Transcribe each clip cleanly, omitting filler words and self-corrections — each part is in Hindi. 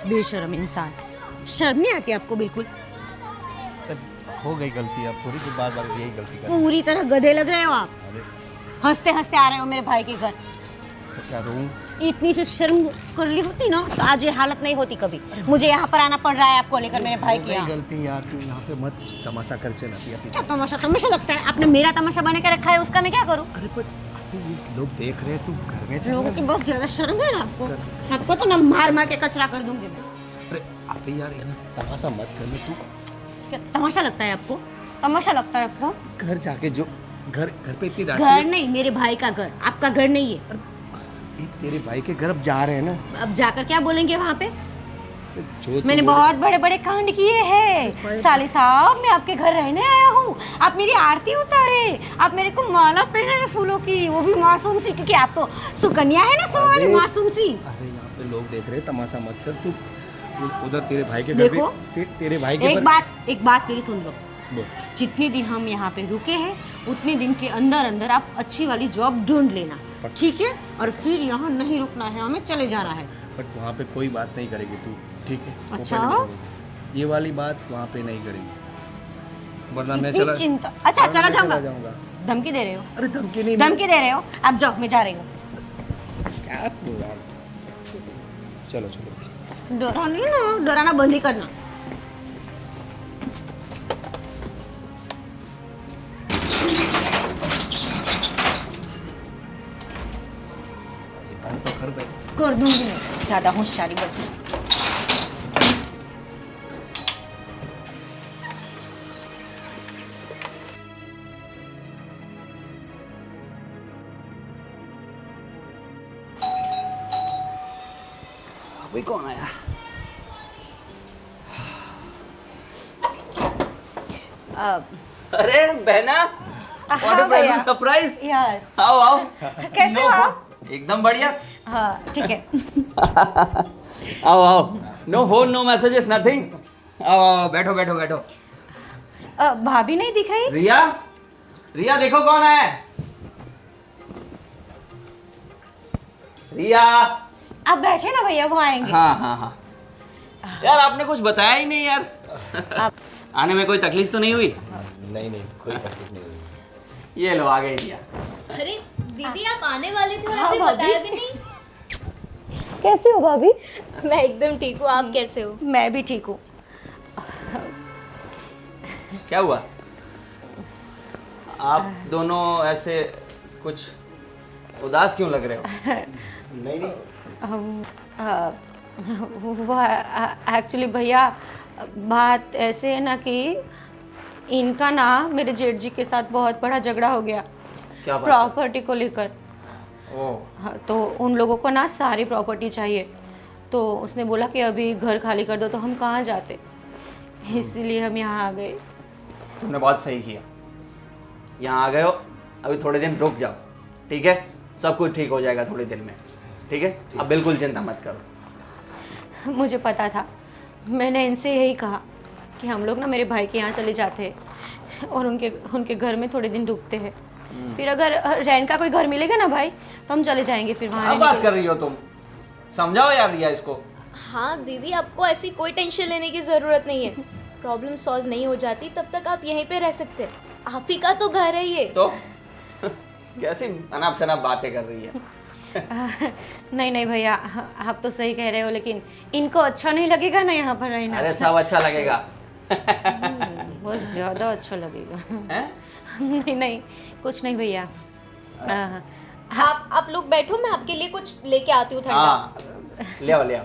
बेशर्म इंसान, शर्म नहीं आती आपको बिल्कुल? हो गई गलती, अब थोड़ी सी बार बार यही गलती कर। पूरी तरह गधे लग रहे हो आप। अरे हंसते हंसते आ रहे हो मेरे भाई के घर। तो क्या रोऊं? इतनी सी शर्म कर ली होती ना तो आज ये हालत नहीं होती कभी। मुझे यहाँ पर आना पड़ रहा है आपको लेकर मेरे भाई हो के गई यहाँ। गलती यार, तू यहाँ पे मत तमाशा कर चला पिया क्या पीछे। तमाशा तमाशा लगता है? आपने मेरा तमाशा बना के रखा है, उसका मैं क्या करूँ? अरे पर अभी ये लोग देख रहे हैं, तू घर में चल लोगों की ना। बहुत ज्यादा शर्म है ना आपको। आपको तो ना मार मार के कचरा कर दूंगी मैं। अरे अबे यार यहाँ तमाशा मत कर ले तू। क्या तमाशा लगता है आपको? तमाशा लगता है आपको? घर जाके जो घर घर पे इतनी डांट घर नहीं, मेरे भाई का घर, आपका घर नहीं है। तेरे भाई के घर अब जा रहे हैं ना, अब जाकर क्या बोलेंगे वहाँ पे? जो तू मैंने बोले- बहुत बड़े बड़े कांड किए हैं साले साहब। मैं आपके घर रहने आया हूँ, आप मेरी आरती उतारे, आप मेरे को माला पहनाए फूलों की, वो भी मासूम सी, क्योंकि आप तो सुकन्या है ना सुहानी, अरे- मासूम सी। अरे यहाँ पे लोग देख रहे हैं, तमाशा मत कर तू। उधर तेरे भाई के घर देखो, पे तेरे भाई के एक बात मेरी सुन लो। बोल। जितने दिन हम यहाँ पे रुके हैं उतने दिन के अंदर अंदर आप अच्छी वाली जॉब ढूंढ लेना, ठीक है? और फिर यहाँ नहीं रुकना है, हमें चले जाना है। बट वहाँ पे कोई बात नहीं करेगी तू, ठीक है? वो अच्छा? पहले बताऊंगा। ये वाली बात वहाँ पे नहीं करेगी, वरना मैं इतनी चला चिंता। अच्छा, चला मैं जाऊंगा। जाऊंगा। धमकी दे रहे हो? अरे धमकी नहीं, धमकी दे रहे हो? आप जाओ, मैं जा रही हूँ। क्या तू यार, चलो चलो। डरानी ना, डराना बंद ही करना। बंद तो कर भाई। कर दूंगी मैं, ज्यादा होशियारी बरतूं। अभी कौन आया? अरे बहना, what a pleasant surprise. Yes. आओ आओ। कैसे हो आप? एकदम बढ़िया। हाँ, ठीक है। आओ आओ। No phone, no messages, nothing. आओ आओ, बैठो बैठो बैठो। भाभी नहीं दिख रही? रिया, रिया देखो कौन है। रिया। आप बैठे ना भैया, वो आएंगे। हाँ हाँ हाँ। यार आपने कुछ बताया ही नहीं यार। आने में कोई तकलीफ तो नहीं हुई? नहीं नहीं, कोई तकलीफ नहीं हुई। ये लो आ गई रिया। अरे दीदी, आप आने वाले थे और हाँ, आपने भाभी। बताया भी नहीं। कैसे हो भाभी? मैं एकदम ठीक हूँ, आप कैसे हो? मैं भी ठीक हूँ। क्या हुआ? आप दोनों ऐसे कुछ उदास क्यों लग रहे हो? नहीं नहीं, वो एक्चुअली भैया बात ऐसे है ना कि इनका ना मेरे जेठ जी के साथ बहुत बड़ा झगड़ा हो गया क्या बात? प्रॉपर्टी को लेकर। ओह, हाँ, तो उन लोगों को ना सारी प्रॉपर्टी चाहिए, तो उसने बोला कि अभी घर खाली कर दो, तो हम कहाँ जाते, इसलिए हम यहाँ आ गए। तुमने बहुत सही किया। यहाँ आ गए हो, अभी थोड़े दिन रुक जाओ, ठीक है? सब कुछ ठीक हो जाएगा थोड़े दिन में, ठीक है? अब बिल्कुल चिंता मत करो। मुझे पता था, मैंने इनसे यही कहा कि हम लोग ना मेरे भाई के यहाँ चले जाते हैं और उनके घर में थोड़े दिन रुकते हैं, फिर अगर रहने का कोई घर मिलेगा ना भाई तो हम चले जाएंगे फिर वहाँ क्या रहने बात के कर रही हो तुम? समझाओ यार रिया इसको। हाँ दीदी, आपको ऐसी कोई टेंशन लेने की ज़रूरत नहीं है। प्रॉब्लम सॉल्व नहीं हो जाती तब तक आप यहीं पे रह सकते हैं। आप ही का तो घर है ये। तो कैसी अनाप शनाप बातें कर रही है? लिए। नहीं नहीं भैया, आप तो सही कह रहे हो, लेकिन इनको अच्छा नहीं लगेगा ना यहाँ पर रहना। अरे सब अच्छा लगेगा। बहुत ज़्यादा अच्छा लगेगा। हैं? नहीं नहीं, कुछ नहीं भैया। आप लोग बैठो, मैं आपके लिए कुछ लेके आती हूँ ठंडा। हाँ, ले आओ ले आओ।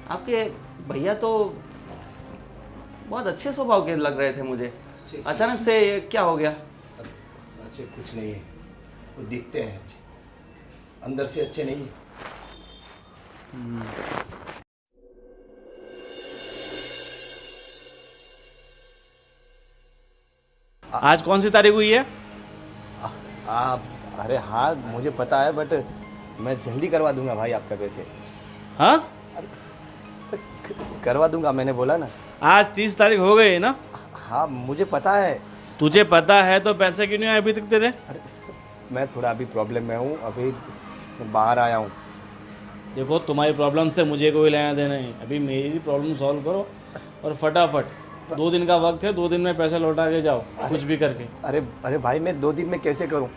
आपके भैया तो बहुत अच्छे स्वभाव के लग रहे थे मुझे, अचानक से ये क्या हो गया? अच्छे कुछ नहीं है, वो दिखते हैं अच्छे, अंदर से अच्छे नहीं है। आज कौन सी तारीख हुई है? अरे हाँ मुझे पता है, बट मैं जल्दी करवा दूंगा भाई आपका पैसे। हाँ, करवा दूंगा, मैंने बोला ना। आज 30 तारीख हो गई है ना? हाँ मुझे पता है। तुझे पता है तो पैसे क्यों नहीं आए अभी तक तेरे? मैं थोड़ा अभी प्रॉब्लम में हूँ, अभी बाहर आया हूँ। देखो तुम्हारी प्रॉब्लम से मुझे कोई लेना देना नहीं, अभी मेरी प्रॉब्लम सॉल्व करो और फटाफट 2 दिन का वक्त है, 2 दिन में पैसा लौटा के जाओ कुछ भी करके। अरे अरे भाई, मैं 2 दिन में कैसे करूँ?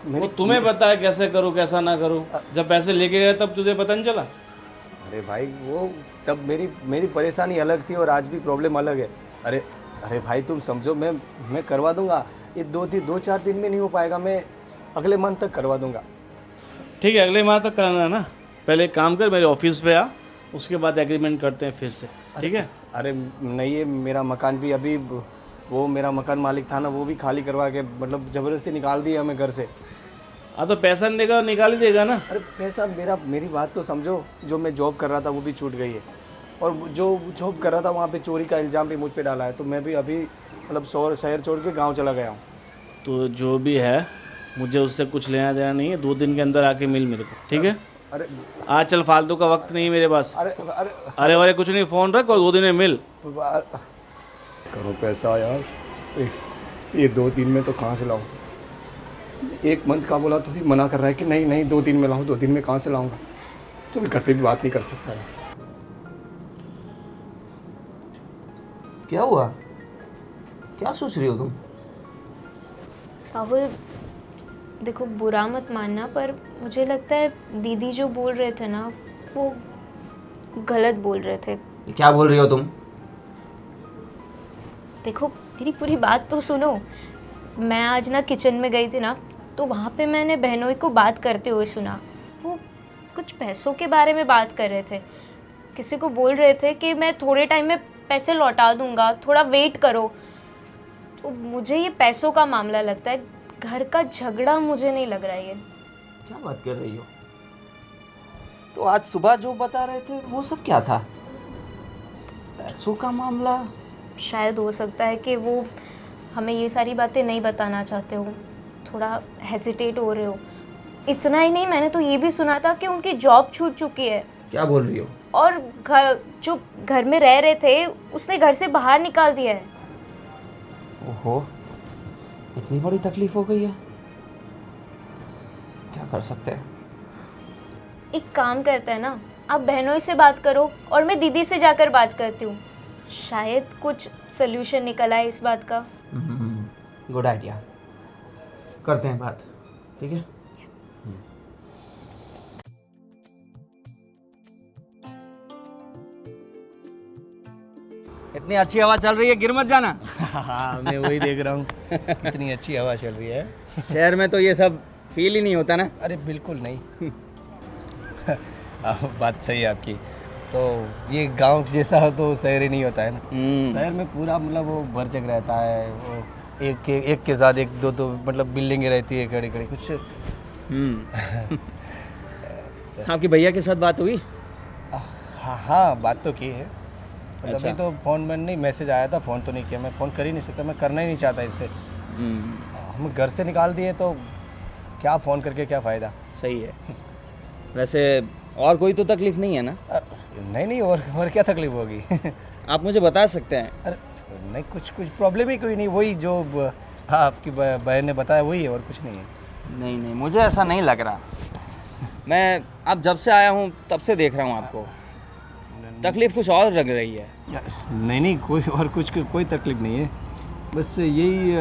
वो तुम्हें पता है कैसे करूँ कैसा ना करूँ, जब पैसे लेके गए तब तुझे पता नहीं चला। अरे भाई, वो तब मेरी परेशानी अलग थी और आज भी प्रॉब्लम अलग है। अरे अरे भाई, तुम समझो, मैं करवा दूंगा। ये 2-4 दिन में नहीं हो पाएगा, मैं अगले मंथ तक करवा दूंगा। ठीक है, अगले माह तक कराना है ना। पहले एक काम कर, मेरे ऑफिस पे आ, उसके बाद एग्रीमेंट करते हैं फिर से, ठीक है? अरे नहीं, ये मेरा मकान भी अभी, वो मेरा मकान मालिक था ना, वो भी खाली करवा के मतलब ज़बरदस्ती निकाल दिया हमें घर से। हाँ तो पैसा नहीं देगा निकाल ही देगा ना। अरे पैसा, मेरी बात तो समझो, जो मैं जॉब कर रहा था वो भी छूट गई है, और जो जॉब कर रहा था वहाँ पे चोरी का इल्ज़ाम भी मुझ पे डाला है, तो मैं भी अभी मतलब शहर छोड़ के गांव चला गया हूँ। तो जो भी है मुझे उससे कुछ लेना देना नहीं है, 2 दिन के अंदर आके मिल मेरे को, ठीक है? अरे आज चल, फालतू का वक्त नहीं है मेरे पास। अरे अरे अरे कुछ नहीं, फ़ोन रख और 2 दिन में मिल। करो पैसा यार, ये 2 दिन में तो कहाँ से लाऊं? 1 मंथ का बोला तो भी मना कर रहा है कि नहीं 2 दिन में लाऊं। 2 दिन में कहाँ से लाऊंगा? तो भी घर पे भी बात नहीं कर सकता है। क्या हुआ? क्या सोच रही हो तुम? राहुल, देखो बुरा मत मानना, पर मुझे लगता है दीदी जो बोल रहे थे ना, वो गलत बोल रहे थे। क्या बोल रही हो तुम? देखो मेरी पूरी बात तो सुनो। मैं आज ना किचन में गई थी ना, तो वहाँ पे मैंने बहनोई को बात करते हुए सुना। वो कुछ पैसों के बारे में बात कर रहे थे। किसी को बोल रहे थे कि मैं थोड़े टाइम में पैसे लौटा दूंगा, थोड़ा वेट करो। तो मुझे ये पैसों का मामला लगता है, घर का झगड़ा मुझे नहीं लग रहा है ये। क्या बात कर रही हो? तो आज सुबह जो बता रहे थे वो सब क्या था? पैसों का मामला? शायद हो सकता है कि वो हमें ये सारी बातें नहीं बताना चाहते हो, थोड़ा हेजिटेट हो रहे हो। इतना ही नहीं, मैंने तो ये भी सुना था कि उनकी जॉब छूट चुकी है। क्या बोल रही हो? और जो घर में रह रहे थे उसने घर से बाहर निकाल दिया है। ओहो, इतनी बड़ी तकलीफ हो गई है। क्या कर सकते हैं? एक काम करते हैं ना, आप बहनों से बात करो और मैं दीदी से जाकर बात करती हूँ। शायद कुछ सल्यूशन निकल आए इस बात का। गुड आइडिया, करते हैं बात, ठीक है? इतनी अच्छी हवा चल रही है, गिर मत जाना। हाँ, मैं वही देख रहा हूँ, कितनी अच्छी हवा चल रही है। शहर में तो ये सब फील ही नहीं होता ना। अरे बिल्कुल नहीं। बात सही है आपकी। तो ये गांव जैसा हो तो शहर ही नहीं होता है ना। शहर में पूरा मतलब वो भरचक रहता है, वो एक के साथ एक दो मतलब बिल्डिंगें रहती है खड़ी खड़ी कुछ। आपके भैया के साथ बात हुई? हाँ, बात तो की है। मतलब अभी तो फ़ोन में नहीं, मैसेज आया था, फ़ोन तो नहीं किया। मैं फ़ोन कर ही नहीं सकता, मैं करना ही नहीं चाहता इनसे। हम घर से निकाल दिए तो क्या फ़ोन करके क्या फ़ायदा। सही है। वैसे और कोई तो तकलीफ नहीं है ना? नहीं, और क्या तकलीफ होगी। आप मुझे बता सकते हैं? अरे नहीं, कुछ प्रॉब्लम ही कोई नहीं, वही जो हाँ आपकी बहन ने बताया वही है, और कुछ नहीं है। नहीं, मुझे ऐसा नहीं लग रहा। मैं अब जब से आया हूँ तब से देख रहा हूँ आपको, तकलीफ कुछ और लग रही है। नहीं, कोई तकलीफ नहीं है, बस यही।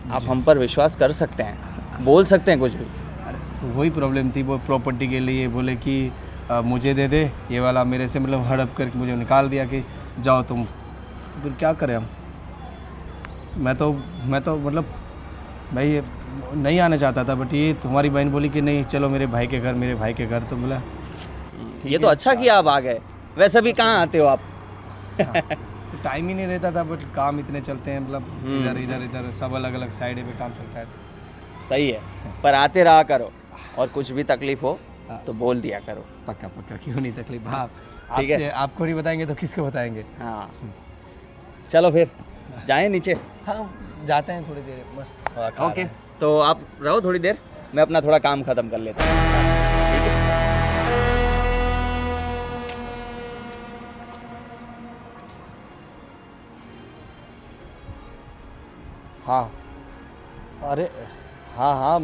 आप हम पर विश्वास कर सकते हैं, बोल सकते हैं कुछ भी। वही प्रॉब्लम थी, वो प्रॉपर्टी के लिए बोले कि मुझे दे दे ये वाला, मेरे से मतलब हड़प कर मुझे निकाल दिया कि जाओ तुम। फिर क्या करें हम। मैं तो मतलब भाई नहीं आना चाहता था, बट ये तुम्हारी बहन बोली कि नहीं चलो मेरे भाई के घर, तो बोला ये तो अच्छा किया आप आ गए। वैसे भी कहाँ आते हो आप? टाइम ही नहीं रहता था, बट काम इतने चलते हैं, मतलब इधर सब अलग अलग साइड पे काम चलता है। सही है, पर आते रहा करो, और कुछ भी तकलीफ हो तो बोल दिया करो। पक्का, क्यों नहीं तकलीफ। हाँ, ठीक है। आपको नहीं बताएंगे तो किसको बताएंगे। हाँ, चलो फिर जाएं नीचे। हाँ, जाते हैं थोड़ी देर, मस्त हवा खा ओके, रहे हैं। तो आप रहो थोड़ी देर, मैं अपना थोड़ा काम ख़त्म कर लेता हूँ। ठीक है? हाँ, अरे हाँ हाँ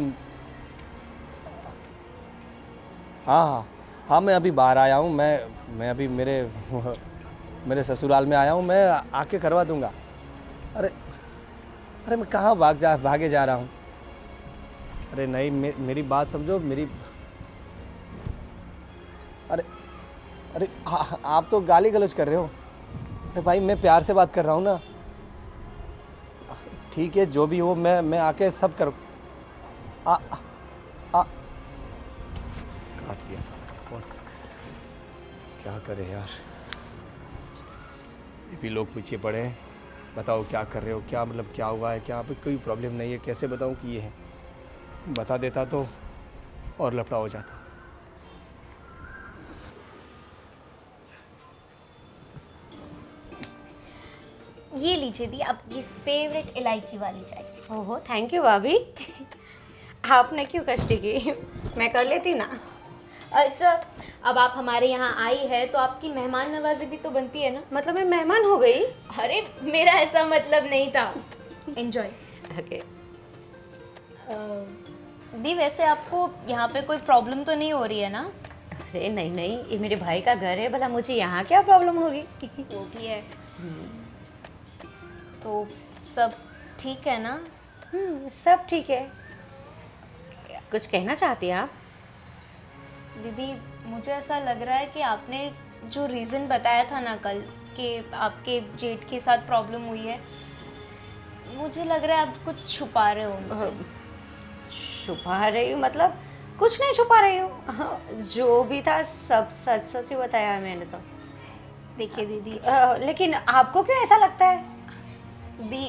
हाँ हाँ हाँ, मैं अभी बाहर आया हूँ। मैं अभी मेरे ससुराल में आया हूँ। मैं आके करवा दूँगा। अरे अरे मैं कहाँ भागे जा रहा हूँ। अरे नहीं, मेरी बात समझो मेरी। अरे अरे आप तो गाली गलौज कर रहे हो। अरे भाई मैं प्यार से बात कर रहा हूँ ना। ठीक है, जो भी हो मैं आके सब कर काट दिया साला फोन। क्या करे यार, ये भी लोग पीछे पड़े हैं। बताओ क्या कर रहे हो, क्या मतलब क्या हुआ है, क्या अभी कोई प्रॉब्लम नहीं है, कैसे बताऊं कि ये है। बता देता तो और लफड़ा हो जाता। ये लीजिए दी आपकी फेवरेट इलायची वाली चाय। ओहो, थैंक यू भाभी। आपने क्यों कष्ट की, मैं कर लेती ना। अच्छा, अब आप हमारे यहाँ आई है तो आपकी मेहमान नवाजी भी तो बनती है ना। मतलब मैं मेहमान हो गई? अरे मेरा ऐसा मतलब नहीं था। एंजॉय। ओके। दी वैसे आपको यहाँ पे कोई प्रॉब्लम तो नहीं हो रही है ना? अरे नहीं नहीं, ये मेरे भाई का घर है, भला मुझे यहाँ क्या प्रॉब्लम होगी। वो भी है। तो सब ठीक है ना? सब ठीक है। कुछ कहना चाहती हैं आप? दीदी मुझे ऐसा लग रहा है कि आपने जो रीज़न बताया था ना कल कि आपके जेठ के साथ प्रॉब्लम हुई है, मुझे लग रहा है आप कुछ छुपा रहे हो उनसे। छुपा रही हूँ मतलब? कुछ नहीं छुपा रही हूँ। जो भी था सब सच सच ही बताया है मैंने तो। देखिए दीदी, लेकिन आपको क्यों ऐसा लगता है? दी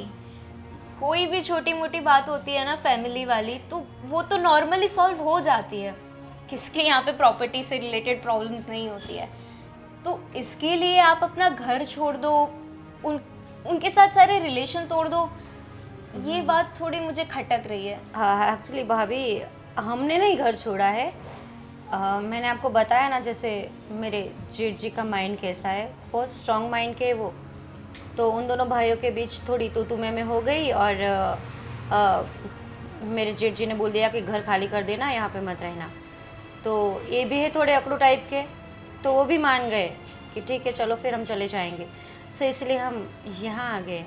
कोई भी छोटी मोटी बात होती है ना फैमिली वाली, तो वो तो नॉर्मली सॉल्व हो जाती है। किसके यहाँ पे प्रॉपर्टी से रिलेटेड प्रॉब्लम्स नहीं होती है। तो इसके लिए आप अपना घर छोड़ दो, उनके साथ सारे रिलेशन तोड़ दो, ये बात थोड़ी मुझे खटक रही है। हाँ एक्चुअली भाभी, हमने नहीं घर छोड़ा है। मैंने आपको बताया ना, जैसे मेरे जेठ जी का माइंड कैसा है, बहुत स्ट्रॉन्ग माइंड के है वो। तो उन दोनों भाइयों के बीच थोड़ी तू में हो गई और मेरे जेठ जी ने बोल दिया कि घर खाली कर देना, यहाँ पे मत रहना। तो ये भी है थोड़े अकड़ू टाइप के, तो वो भी मान गए कि ठीक है चलो फिर हम चले जाएंगे। सो इसलिए हम यहाँ आ गए।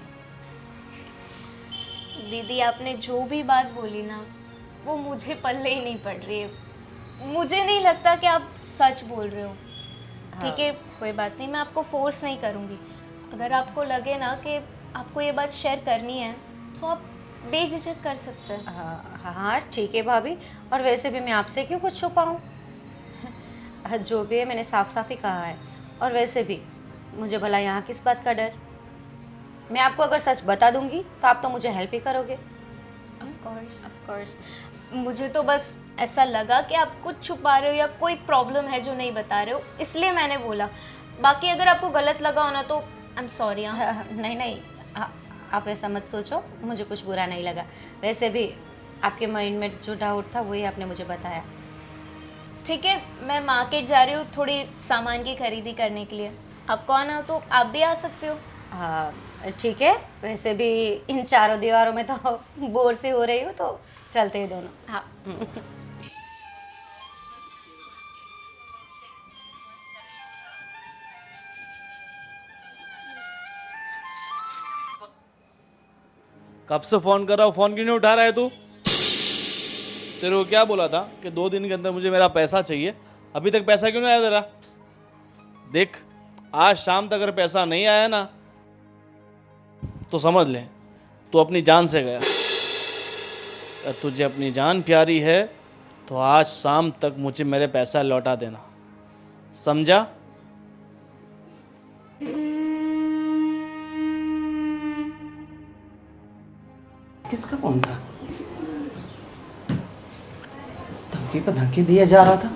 दीदी आपने जो भी बात बोली ना, वो मुझे पल्ले ही नहीं पड़ रही है। मुझे नहीं लगता कि आप सच बोल रहे हो। ठीक है, कोई बात नहीं, मैं आपको फोर्स नहीं करूँगी। अगर आपको लगे ना कि आपको ये बात शेयर करनी है तो आप बेझिझक कर सकते हैं। हाँ ठीक है भाभी, और वैसे भी मैं आपसे क्यों कुछ छुपाऊँ। जो भी है मैंने साफ साफ ही कहा है। और वैसे भी मुझे भला यहाँ किस बात का डर। मैं आपको अगर सच बता दूंगी तो आप तो मुझे हेल्प ही करोगे। Of course. मुझे तो बस ऐसा लगा कि आप कुछ छुपा रहे हो या कोई प्रॉब्लम है जो नहीं बता रहे हो, इसलिए मैंने बोला। बाकी अगर आपको गलत लगा हो ना तो आई एम सॉरी। नहीं नहीं, आप ऐसा मत सोचो, मुझे कुछ बुरा नहीं लगा। वैसे भी आपके माइंड में जो डाउट था वही आपने मुझे बताया। ठीक है, मैं मार्केट जा रही हूँ थोड़ी सामान की खरीदी करने के लिए। आपको आना हो तो आप भी आ सकते हो। ठीक है, वैसे भी इन चारों दीवारों में तो बोर से हो रही हूँ, तो चलते हैं दोनों। हाँ। कब से फ़ोन कर रहा हूँ, फ़ोन क्यों नहीं उठा रहा है तू? तेरे को क्या बोला था कि 2 दिन के अंदर मुझे मेरा पैसा चाहिए, अभी तक पैसा क्यों नहीं आया तेरा? देख, आज शाम तक अगर पैसा नहीं आया ना तो समझ ले तू अपनी जान से गया। अगर तुझे अपनी जान प्यारी है तो आज शाम तक मुझे मेरे पैसा लौटा देना, समझा? किसका फोन था? धमकी पे धमकी दिया जा रहा था।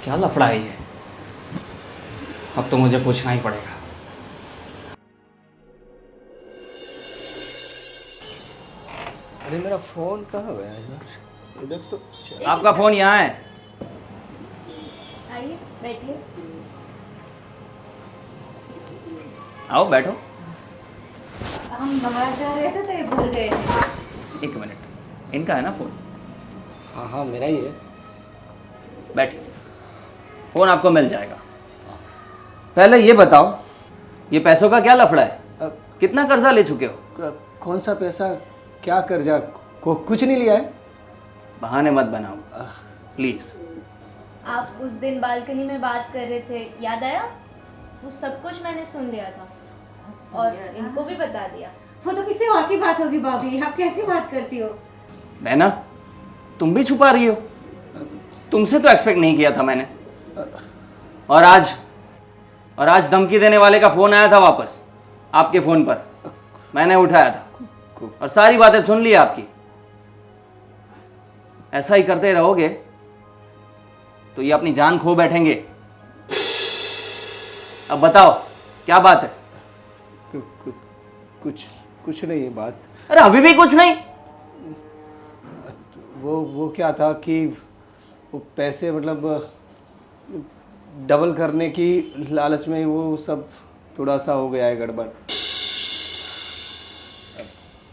क्या लफड़ा है ये? अब तो मुझे पूछना ही पड़ेगा। अरे मेरा फ़ोन कहाँ गया यार? इधर तो आपका फोन यहाँ है। आइए बैठिए। आओ बैठो। हम बाहर जा रहे थे तो ये भूल गए थे। एक मिनट, इनका है ना फ़ोन? हाँ हाँ मेरा ही है। बैठिए, फ़ोन आपको मिल जाएगा। पहले ये बताओ, ये पैसों का क्या लफड़ा है? कितना कर्जा ले चुके हो? कौन सा पैसा, क्या कर्जा? कुछ नहीं लिया है। बहाने मत बनाओ प्लीज़। आप उस दिन बालकनी में बात कर रहे थे, याद आया? वो सब कुछ मैंने सुन लिया था और इनको भी बता दिया। वो तो किसी और की बात होगी भाभी, आप कैसी बात करती हो? बहना, तुम भी छुपा रही हो? तुमसे तो एक्सपेक्ट नहीं किया था मैंने। और आज धमकी देने वाले का फ़ोन आया था वापस आपके फ़ोन पर, मैंने उठाया था और सारी बातें सुन ली आपकी। ऐसा ही करते रहोगे तो ये अपनी जान खो बैठेंगे। अब बताओ क्या बात है? कुछ नहीं है बात। अरे अभी भी कुछ नहीं? वो क्या था कि वो पैसे मतलब डबल करने की लालच में वो सब थोड़ा सा हो गया है गड़बड़।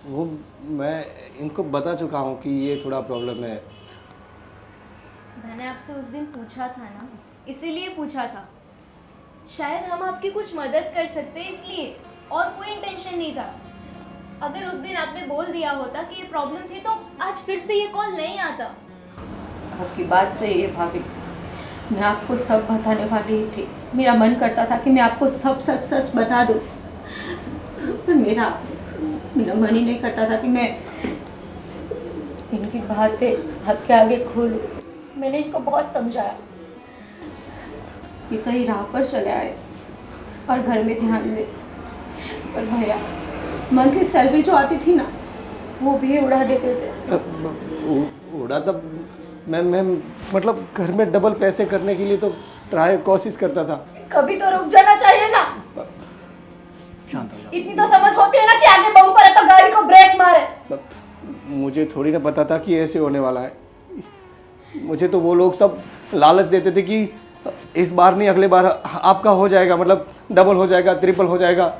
वो मैं इनको बता चुका हूँ कि ये थोड़ा प्रॉब्लम है। मैंने आपसे उस दिन पूछा था ना, इसीलिए पूछा था। शायद हम आपकी कुछ मदद कर सकते इसलिए, और कोई इंटेंशन नहीं था। अगर उस दिन आपने बोल दिया होता कि ये प्रॉब्लम थी तो आज फिर से ये कॉल नहीं आता। आपकी बात सही है भाभी, मैं आपको सब बताने वाली ही थी। मेरा मन करता था कि मैं आपको सब सच सच बता दूं, पर मेरा मन ही नहीं करता था कि मैं इनकी बातें आपके आगे खोलूं। मैंने इनको बहुत समझाया कि सही राह पर चले आए और घर में ध्यान दे, पर भैया मंथली सैलरी जो आती थी ना, वो भी उड़ा देते थे। उड़ा तब मैं मतलब घर में डबल पैसे करने के लिए तो कोशिश करता था। कभी तो रुक जाना चाहिए ना। शांत हो जाओ। इतनी तो समझ होती है ना कि आगे बम्पर है तो गाड़ी को ब्रेक मारे। मुझे थोड़ी ना पता था कि ऐसे होने वाला है। मुझे तो वो लोग सब लालच देते थे कि इस बार नहीं अगले बार आपका हो जाएगा, मतलब डबल हो जाएगा, ट्रिपल हो जाएगा।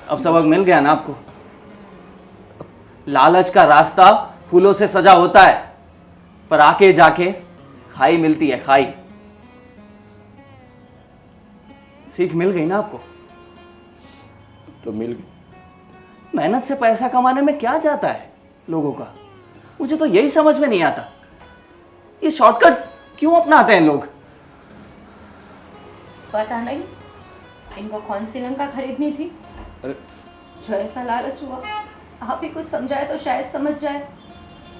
अब सबक मिल गया ना आपको? लालच का रास्ता फूलों से सजा होता है, पर आके जाके खाई मिलती है, खाई। सीख मिल गई ना आपको? तो मिल गई। मेहनत से पैसा कमाने में क्या जाता है लोगों का? मुझे तो यही समझ में नहीं आता, ये शॉर्टकट्स क्यों अपनाते हैं लोग? पता नहीं इनको कौन सी लंका खरीदनी थी, अरे जो ऐसा लालच हुआ। आप ही कुछ समझाए तो शायद समझ जाए,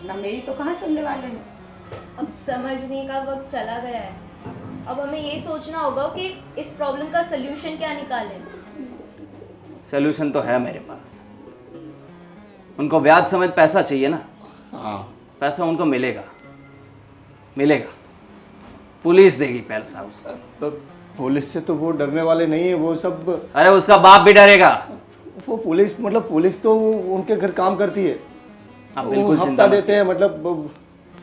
ना मेरी तो कहाँ सुनने वाले हैं। अब समझने का वक्त चला गया है। अब हमें ये सोचना होगा कि इस प्रॉब्लम का सल्यूशन क्या निकालें। सॉल्यूशन तो है मेरे पास। उनको ब्याज समेत पैसा चाहिए ना? हाँ, पैसा उनको मिलेगा, मिलेगा। पुलिस देगी पैसा उसका। तो पुलिस से तो वो डरने वाले नहीं है, वो सब। अरे उसका बाप भी डरेगा। वो पुलिस मतलब पुलिस तो उनके घर काम करती है। आप वो बिल्कुल हफ्ता चिंता मत देते हैं, मतलब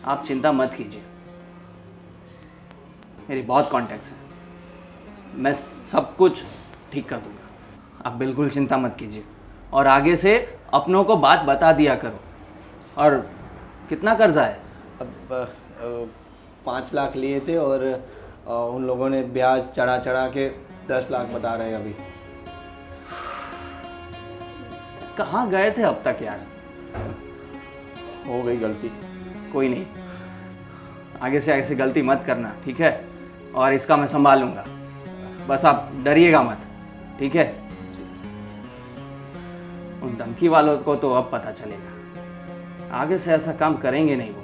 आप चिंता मत कीजिए, मेरी बहुत कॉन्टैक्ट्स हैं, मैं सब कुछ ठीक कर दूंगा। आप बिल्कुल चिंता मत कीजिए और आगे से अपनों को बात बता दिया करो। और कितना कर्जा है? अब 5 लाख लिए थे और उन लोगों ने ब्याज चढ़ा चढ़ा के 10 लाख बता रहे हैं अभी। कहाँ गए थे अब तक यार? हो गई गलती। कोई नहीं, आगे से ऐसी गलती मत करना, ठीक है? और इसका मैं संभाल लूंगा, बस आप डरिएगा मत, ठीक है? उन धमकी वालों को तो अब पता चलेगा, आगे से ऐसा काम करेंगे नहीं वो।